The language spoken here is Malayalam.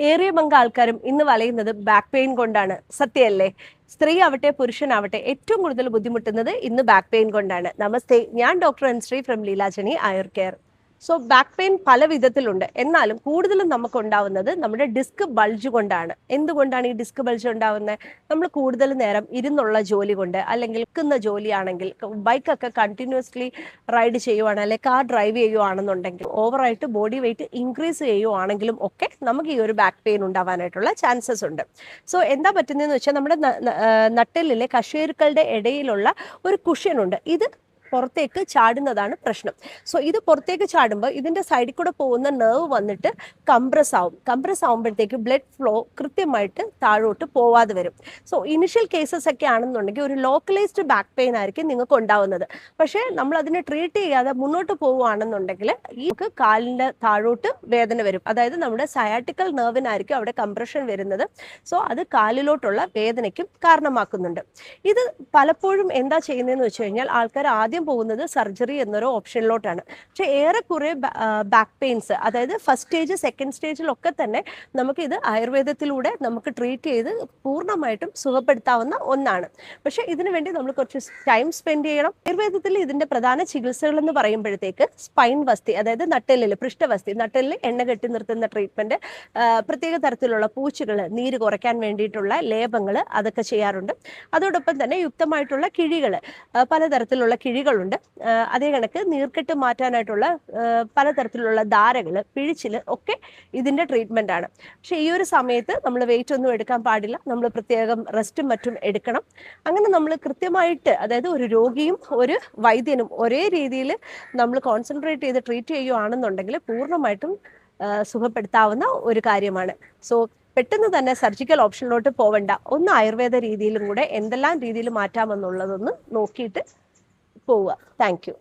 ഏറിയ പങ്ക് ആൾക്കാരും ഇന്ന് വലയുന്നത് ബാക്ക് പെയിൻ കൊണ്ടാണ്. സത്യമല്ലേ? സ്ത്രീ ആവട്ടെ പുരുഷനാവട്ടെ ഏറ്റവും കൂടുതൽ ബുദ്ധിമുട്ടുന്നത് ഇന്ന് ബാക്ക് പെയിൻ കൊണ്ടാണ്. നമസ്തേ, ഞാൻ doctor Anushree from Leelajani Ayur care. So back pain പല വിധത്തിലുണ്ട്. എന്നാലും കൂടുതലും നമുക്ക് ഉണ്ടാവുന്നത് നമ്മുടെ ഡിസ്ക് ബൾജ് കൊണ്ടാണ്. എന്തുകൊണ്ടാണ് ഈ ഡിസ്ക് ബൾജ് ഉണ്ടാവുന്നത്? നമ്മൾ കൂടുതൽ നേരം ഇരുന്നുള്ള ജോലി കൊണ്ട്, അല്ലെങ്കിൽ നിൽക്കുന്ന ജോലിയാണെങ്കിൽ, ബൈക്കൊക്കെ കണ്ടിന്യൂസ്ലി റൈഡ് ചെയ്യുവാണ്, അല്ലെങ്കിൽ കാർ ഡ്രൈവ് ചെയ്യുവാണെന്നുണ്ടെങ്കിൽ, ഓവറായിട്ട് ബോഡി വെയിറ്റ് ഇൻക്രീസ് ചെയ്യുവാണെങ്കിലും ഒക്കെ നമുക്ക് ഈ ഒരു ബാക്ക് പെയിൻ ഉണ്ടാവാനായിട്ടുള്ള ചാൻസസ് ഉണ്ട്. സോ എന്താ പറ്റുന്നതെന്ന് വെച്ചാൽ നമ്മുടെ നട്ടെല്ലിലെ കശേരുക്കളുടെ ഇടയിലുള്ള ഒരു കുഷ്യനുണ്ട്. ഇത് പുറത്തേക്ക് ചാടുന്നതാണ് പ്രശ്നം. സോ ഇത് പുറത്തേക്ക് ചാടുമ്പോൾ ഇതിന്റെ സൈഡിൽ കൂടെ പോകുന്ന നെർവ് വന്നിട്ട് കംപ്രസ് ആവുമ്പോഴത്തേക്ക് ബ്ലഡ് ഫ്ലോ കൃത്യമായിട്ട് താഴോട്ട് പോവാതെ വരും. സോ ഇനിഷ്യൽ കേസസ് ഒക്കെ ആണെന്നുണ്ടെങ്കിൽ ഒരു ലോക്കലൈസ്ഡ് ബാക്ക് പെയിൻ ആയിരിക്കും നിങ്ങൾക്ക് ഉണ്ടാവുന്നത്. പക്ഷേ നമ്മൾ അതിനെ ട്രീറ്റ് ചെയ്യാതെ മുന്നോട്ട് പോവുകയാണെന്നുണ്ടെങ്കിൽ ഈ കാലിന്റെ താഴോട്ട് വേദന വരും. അതായത് നമ്മുടെ സയാറ്റിക്കൽ നെർവിനായിരിക്കും അവിടെ കംപ്രഷൻ വരുന്നത്. സോ അത് കാലിലോട്ടുള്ള വേദനയ്ക്കും കാരണമാക്കുന്നുണ്ട്. ഇത് പലപ്പോഴും എന്താ ചെയ്യുന്നതെന്ന് വെച്ച് കഴിഞ്ഞാൽ ആൾക്കാർ ആദ്യം പോകുന്നത് സർജറി എന്നൊരു ഓപ്ഷനിലോട്ടാണ്. പക്ഷെ ഏറെക്കുറെ ബാക്ക് പെയിൻസ്, അതായത് ഫസ്റ്റ് സ്റ്റേജ് സെക്കൻഡ് സ്റ്റേജിലൊക്കെ തന്നെ നമുക്ക് ഇത് ആയുർവേദത്തിലൂടെ നമുക്ക് ട്രീറ്റ് ചെയ്ത് പൂർണ്ണമായിട്ടും സുഖപ്പെടുത്താവുന്ന ഒന്നാണ്. പക്ഷെ ഇതിനു വേണ്ടി നമ്മൾ കുറച്ച് ടൈം സ്പെൻഡ് ചെയ്യണം. ആയുർവേദത്തിൽ ഇതിന്റെ പ്രധാന ചികിത്സകൾ എന്ന് പറയുമ്പോഴത്തേക്ക് സ്പൈൻ വസ്തി, അതായത് നട്ടെല്ലിൽ പൃഷ്ഠവസ്തി, നട്ടെല്ലിൽ എണ്ണ കെട്ടി നിർത്തുന്ന ട്രീറ്റ്മെന്റ്, പ്രത്യേക തരത്തിലുള്ള പൂച്ചുകൾ, നീര് കുറയ്ക്കാൻ വേണ്ടിയിട്ടുള്ള ലേപങ്ങൾ, അതൊക്കെ ചെയ്യാറുണ്ട്. അതോടൊപ്പം തന്നെ യുക്തമായിട്ടുള്ള കിഴികൾ, പലതരത്തിലുള്ള കിഴികളുണ്ട്. അതേ കണക്ക് നീർക്കെട്ട് മാറ്റാനായിട്ടുള്ള പലതരത്തിലുള്ള ധാരകൾ, പിഴിച്ചിൽ ഒക്കെ ഇതിന്റെ ട്രീറ്റ്മെന്റ് ആണ്. പക്ഷെ ഈ ഒരു സമയത്ത് നമ്മൾ വെയിറ്റ് ഒന്നും എടുക്കാൻ പാടില്ല. നമ്മൾ പ്രത്യേകം റെസ്റ്റും മറ്റും എടുക്കണം. അങ്ങനെ നമ്മൾ കൃത്യമായിട്ട്, അതായത് ഒരു രോഗിയും ഒരു വൈദ്യനും ഒരേ രീതിയിൽ നമ്മൾ കോൺസെൻട്രേറ്റ് ചെയ്ത് ട്രീറ്റ് ചെയ്യുകയാണെന്നുണ്ടെങ്കിൽ പൂർണ്ണമായിട്ടും സുഖപ്പെടുത്താവുന്ന ഒരു കാര്യമാണ്. സോ പെട്ടെന്ന് തന്നെ സർജിക്കൽ ഓപ്ഷനിലോട്ട് പോവണ്ട. ഒന്ന് ആയുർവേദ രീതിയിലും കൂടെ എന്തെല്ലാം രീതിയിൽ മാറ്റാമെന്നുള്ളതൊന്ന് നോക്കിയിട്ട് പോവുക. Thank you.